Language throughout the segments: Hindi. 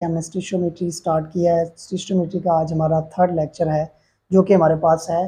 हमने स्टिशियोमेट्री स्टार्ट किया है। स्टिशियोमेट्री का आज हमारा थर्ड लेक्चर है जो कि हमारे पास है।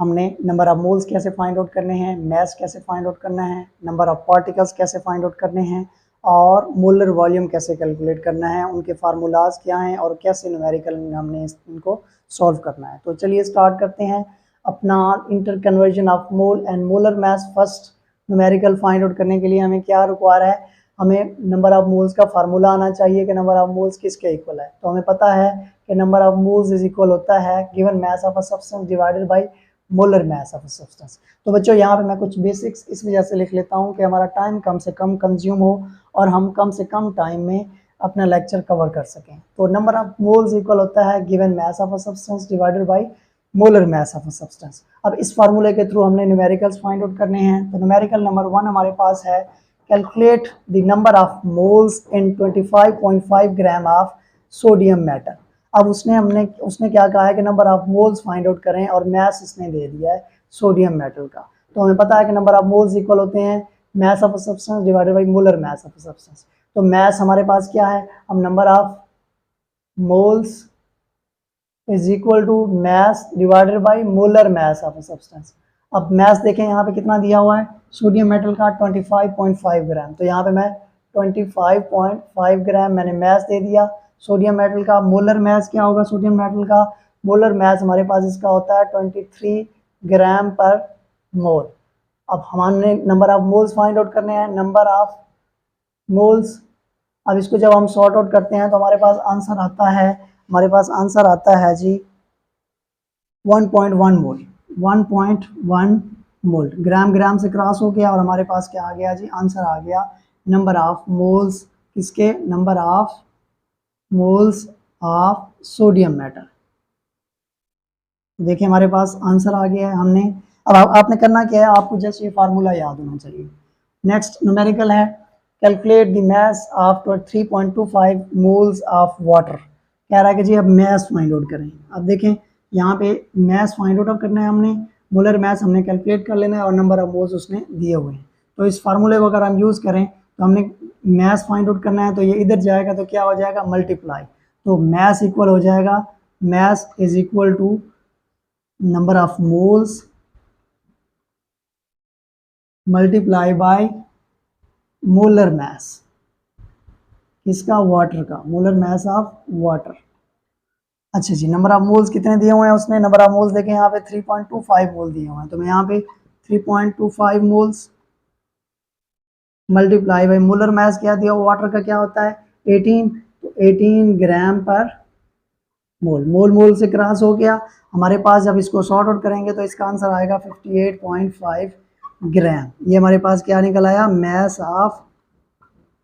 हमने नंबर ऑफ मोल्स कैसे फाइंड आउट करने हैं, मास कैसे फाइंड आउट करना है, नंबर ऑफ पार्टिकल्स कैसे फाइंड आउट करने हैं और मोलर वॉल्यूम कैसे कैलकुलेट करना है, उनके फार्मूलाज क्या हैं और कैसे न्यूमेरिकल हमने इनको सॉल्व करना है। तो चलिए स्टार्ट करते हैं अपना inter conversion of mole and molar mass. First numerical find out करने के लिए हमें क्या रिक्वायर है, हमें नंबर ऑफ मोल्स का फार्मूला आना चाहिए कि नंबर ऑफ मोल्स किसके इक्वल है। तो हमें पता है कि number of moles is equal होता है given mass of a substance divided by molar mass of a substance. तो बच्चों यहाँ पे मैं कुछ बेसिक्स इस वजह से लिख लेता हूँ कि हमारा टाइम कम से कम कंज्यूम हो और हम कम से कम टाइम में अपना लेक्चर कवर कर सकें। तो नंबर ऑफ मोल्स इक्वल होता है given mass of a substance divided by molar mass of a substance. अब इस फार्मूले के थ्रू हमने न्यूमेरिकल्स फाइंड आउट करने हैं। तो न्यूमेरिकल नंबर 1 हमारे पास है, calculate the number of moles in 25.5 gram of sodium metal. अब उसने क्या कहा है कि number of moles find out करें और मास इसने दे दिया है सोडियम मेटल का। तो हमें पता है कि नंबर ऑफ मोल्स इक्वल होते हैं mass of a substance divided by molar mass of a substance. तो मास हमारे पास क्या है, हम number of moles is equal to mass divided by molar mass of a substance. अब मास देखें यहाँ पे कितना दिया हुआ है सोडियम मेटल का 25.5 ग्राम। तो यहाँ पे मैं 25.5 ग्राम मैंने मास दे दिया सोडियम मेटल का। मोलर मास क्या होगा सोडियम मेटल का, मोलर मास हमारे पास इसका होता है 23 ग्राम पर मोल। अब हमारे number of moles find out करने हैं, नंबर ऑफ मोल्स। अब इसको जब हम सॉर्ट आउट करते हैं तो हमारे पास आंसर आता है जी 1.1 मोल। 1.1 मोल ग्राम ग्राम से क्रॉस हो गया और हमारे पास क्या आ गया जी, आंसर आ गया नंबर ऑफ मोल्स किसके, number of moles of sodium metal. देखिए हमारे पास आंसर आ गया है। हमने अब आपने करना क्या है, आपको जस्ट ये फार्मूला याद होना चाहिए। नेक्स्ट न्यूमेरिकल है, calculate the mass of 3.25 moles of water. कह रहा है कि जी अब मास फाइंड आउट करें। अब देखें यहाँ पे मास फाइंड आउट करना है हमने, मोलर मास हमने कैलकुलेट कर लेना है और नंबर ऑफ मोल्स उसने दिए हुए हैं। तो इस फार्मूले को अगर हम यूज़ करें तो हमने मास फाइंड आउट करना है, तो ये इधर जाएगा तो क्या हो जाएगा मल्टीप्लाई। तो मास इक्वल हो जाएगा, mass is equal to number of moles multiply by molar mass किसका, वाटर का, मोलर मास ऑफ वाटर। अच्छा जी, नंबर ऑफ मोल्स कितने दिए हुए हैं उसने, नंबर ऑफ मोल्स देखें यहाँ पे 3.25 मोल दिए हुए हैं। तो मैं यहाँ पे 3.25 मोल्स मल्टीप्लाई बाय मोलर मास क्या दिया हुआ वाटर का क्या होता है 18। तो 18 ग्राम पर मोल, मोल मोल से क्रॉस हो गया। हमारे पास जब इसको सॉर्ट आउट करेंगे तो इसका आंसर आएगा 58.5 ग्राम। ये हमारे पास क्या निकल आया, मास ऑफ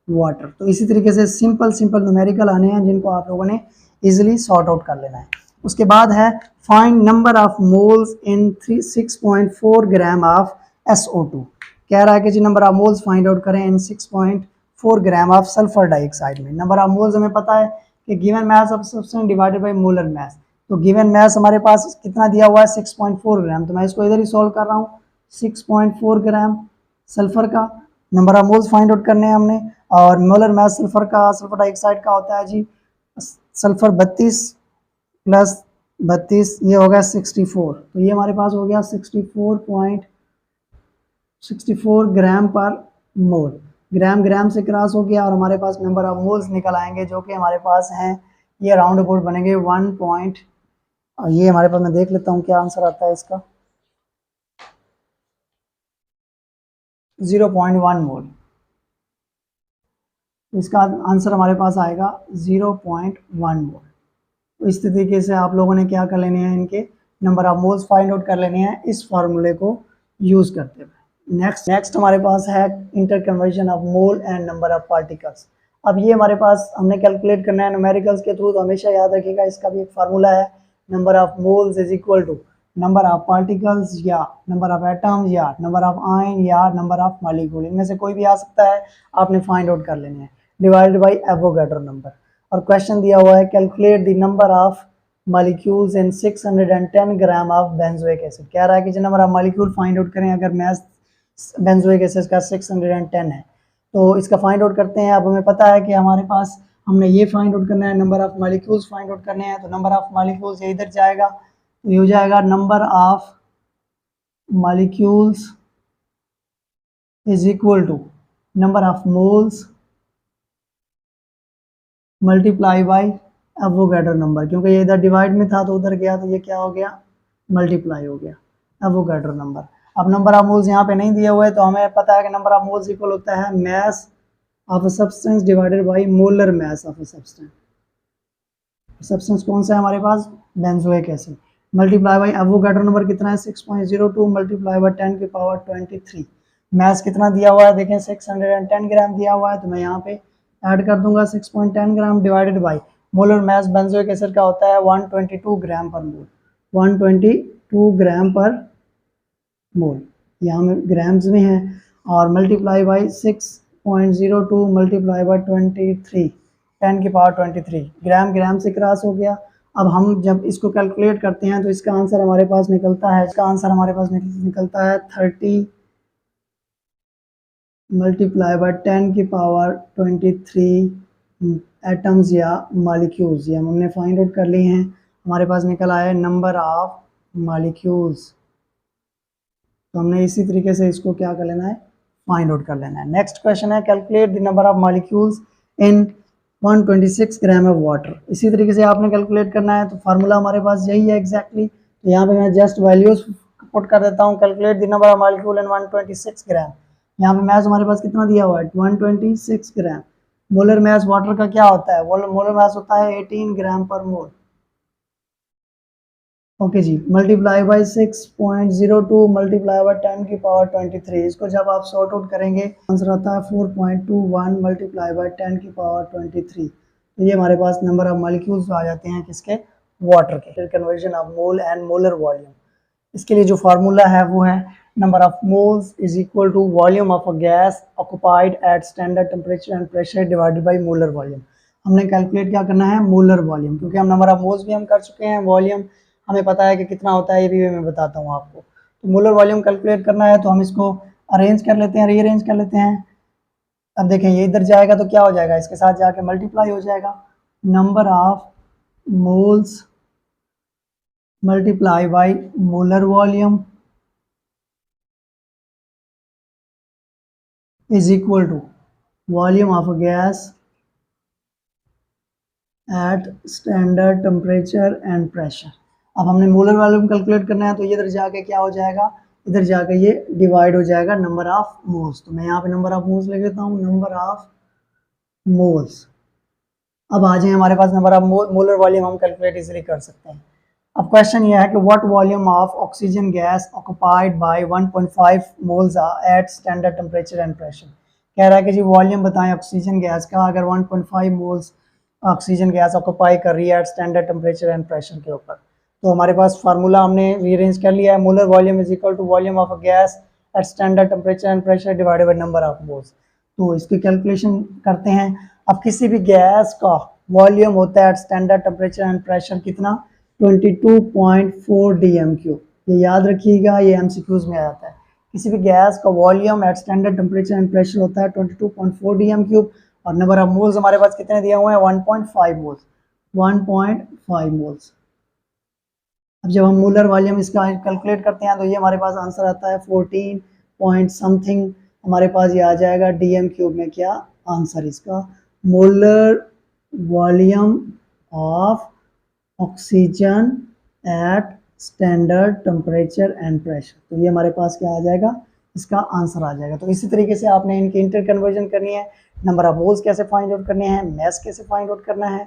वाटर। तो इसी तरीके से सिंपल सिंपल न्यूमेरिकल आने हैं जिनको आप लोगों ने इजीली सॉर्ट आउट कर लेना है। उसके बाद है find number of moles in 6.4 gram of SO2। कह रहा है कि जी number of moles find out करें in 6.4 gram of sulphur dioxide में। नंबर ऑफ मोल्स हमें पता है कि given mass of substance divided by molar mass. तो गिवन मास हमारे पास कितना दिया हुआ है 6.4 ग्राम। तो मैं इसको इधर ही सॉल्व कर रहा हूँ, 6.4 ग्राम सल्फर का number of moles find out करने हैं हमने। और मोलर मास सल्फर का, सल्फर डाइऑक्साइड का होता है जी सल्फर 32 प्लस 32 ये होगा 64। तो ये हमारे पास हो गया 64 ग्राम पर मोल। ग्राम ग्राम से क्रॉस हो गया और हमारे पास नंबर ऑफ मोल्स निकल आएंगे जो कि हमारे पास हैं, ये राउंड अबाउट बनेंगे 1 पॉइंट। ये हमारे पास मैं देख लेता हूँ क्या आंसर आता है इसका, 0.1 मोल। इसका आंसर हमारे पास आएगा 0.1 मोल। तो इस तरीके से आप लोगों ने क्या कर लेने हैं, इनके number of moles find out कर लेने हैं इस फार्मूले को यूज़ करते हुए। नेक्स्ट हमारे पास है inter conversion of mole and number of particles. अब ये हमारे पास हमने कैलकुलेट करना है न्यूमेरिकल्स के थ्रू। तो हमेशा याद रखिएगा इसका भी एक फार्मूला है, number of moles is equal to number of particles या नंबर ऑफ एटम्स या नंबर ऑफ आयन या नंबर ऑफ मॉलिक्यूल, इनमें से कोई भी आ सकता है, आपने फाइंड आउट कर लेने हैं, डिवाइडेड बाई एवोगैड्रो नंबर। और क्वेश्चन दिया हुआ है calculate the number of molecules in 610 gram of benzoic acid. कह रहा है कि जो number of molecule find out करें, अगर मास बेंजोइक एसिड का 610 है तो इसका फाइंड आउट करते हैं। अब हमें पता है कि हमारे पास हमने ये फाइंड आउट करना है, number of molecules find out करने हैं। तो नंबर ऑफ मॉलिक्यूल्स ये इधर जाएगा, तो ये हो जाएगा number of molecules is equal to number of moles multiply by Avogadro number, क्योंकि ये इधर डिवाइड में था तो उधर गया तो ये क्या हो गया, मल्टीप्लाई हो गया, एवोगैड्रो नंबर। अब नंबर ऑफ मोल्स यहाँ पे नहीं दिया हुआ है, तो हमें पता है कि नंबर ऑफ मोल्स इक्वल होता है mass of a substance divided by molar mass of a substance. Substance कौन सा है हमारे पास, benzoic acid, multiply by Avogadro number कितना है 6.02 मल्टीप्लाई बाई 10 की पावर 23। मास कितना दिया हुआ है, देखें 610 ग्राम दिया हुआ है, तो मैं यहाँ पे ऐड कर दूंगा 6.10 gram divided by molar mass benzoic acid का होता है 122 ग्राम पर मोल, 122 ग्राम पर मोल, यहाँ में ग्राम्स में है, और मल्टीप्लाई बाई 6.02 मल्टीप्लाई बाई 23, 10 की पावर 23, ग्राम ग्राम से क्रॉस हो गया। अब हम जब इसको कैलकुलेट करते हैं तो इसका आंसर हमारे पास निकलता है, 30 मल्टीप्लाई बाई 10 की पावर 23 एटम्स या मॉलिक्यूल्स, ये हमने फाइंड आउट कर लिए हैं। हमारे पास निकल आया नंबर ऑफ मॉलिक्यूल्स, तो हमने इसी तरीके से इसको क्या कर लेना है, फाइंड आउट कर लेना है। नेक्स्ट क्वेश्चन है calculate the number of molecules in 126 gram of water. इसी तरीके से आपने कैलकुलेट करना है, तो फार्मूला हमारे पास यही है एग्जैक्टली। तो यहाँ पे मैं जस्ट वैल्यूज पुट कर देता हूँ, calculate the number of molecule इन 126 ग्राम। यहाँ पे मैथ हमारे पास कितना दिया हुआ है 126 ग्राम। मोलर मास वाटर का क्या होता है, मोलर मास होता है 18 ग्राम पर मोल। ओके जी, मल्टीप्लाई बाई 6.02 मल्टीप्लाई बाई 10 की पावर 23, इसको जब आप सॉर्ट आउट करेंगे आंसर आता है 4.21 मल्टीप्लाई बाई 10 की पावर 23। तो ये हमारे पास नंबर ऑफ मॉलिक्यूल्स आ जाते हैं किसके, वाटर के। Conversion of mole and molar volume, इसके लिए जो फार्मूला है वो है number of moles is equal to volume of a gas occupied at standard temperature and pressure divided by molar volume. हमने कैलकुलेट क्या करना है, मोलर वॉल्यूम, क्योंकि हम नंबर ऑफ मोल्स भी हम कर चुके हैं, वॉल्यूम हमें पता है कि कितना होता है, ये भी मैं बताता हूँ आपको। तो मोलर वॉल्यूम कैलकुलेट करना है, तो हम इसको अरेंज कर लेते हैं, रीअरेंज कर लेते हैं। अब देखें ये इधर जाएगा तो क्या हो जाएगा, इसके साथ जाके मल्टीप्लाई हो जाएगा, number of moles multiply by molar volume is equal to volume of a gas at standard temperature and pressure। अब हमने मोलर वॉल्यूम कैलकुलेट करना है, तो ये इधर जाके क्या हो जाएगा, इधर जाके ये डिवाइड हो जाएगा नंबर ऑफ मोल्स। तो मैं यहाँ पे नंबर ऑफ मोल्स लिख लेता हूँ, नंबर ऑफ मोल्स। अब आ जाए हमारे पास नंबर ऑफ मोलर वॉल्यूम हम कैलकुलेट इजीली कर सकते हैं। अब क्वेश्चन ये है कि what volume of oxygen gas occupied by 1.5 moles at standard temperature and pressure. कह रहा है कि जी वॉल्यूम बताएं ऑक्सीजन गैस का, अगर 1.5 मोल्स ऑक्सीजन गैस ऑक्युपाई कर रही है at standard temperature and pressure के ऊपर। तो हमारे पास फार्मूला हमने रीअरेंज कर लिया है, molar volume is equal to volume of a gas at standard temperature and pressure divided by number of moles. तो इसकी कैलकुलेशन करते हैं। अब किसी भी गैस का वॉल्यूम होता है at standard temperature and pressure कितना, 22.4 dm³। ये याद रखिएगा, ये MCQs में आ जाता है। किसी भी गैस का volume at standard temperature and pressure होता है 22.4 dm³, और नंबर ऑफ मोल्स हमारे पास कितने दिए हुए हैं 1.5 मोल्स, 1.5 मोल्स। अब जब हम मोलर वॉल्यूम इसका कैलकुलेट करते हैं तो ये हमारे पास आंसर आता है 14 पॉइंट समथिंग, हमारे पास ये आ जाएगा dm³ में क्या आंसर इसका, molar volume of oxygen at standard temperature and pressure. तो ये हमारे पास क्या आ जाएगा, इसका आंसर आ जाएगा। तो इसी तरीके से आपने इनकी इंटर कन्वर्जन करनी है, नंबर ऑफ मोल्स कैसे फाइंड आउट करने हैं, मास कैसे फाइंड आउट करना है,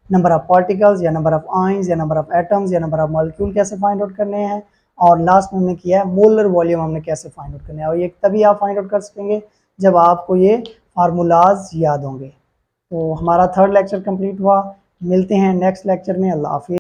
नंबर ऑफ पार्टिकल्स या नंबर ऑफ आयंस या नंबर ऑफ एटम्स या नंबर ऑफ मॉलिक्यूल कैसे फाइंड आउट करने हैं, और लास्ट में हमने किया है मोलर वॉल्यूम हमने कैसे फाइंड आउट करना है। और ये तभी आप फाइंड आउट कर सकेंगे जब आपको ये फार्मूलाज याद होंगे। तो हमारा थर्ड लेक्चर कंप्लीट हुआ, मिलते हैं नेक्स्ट लेक्चर में, अल्लाह हाफिज़।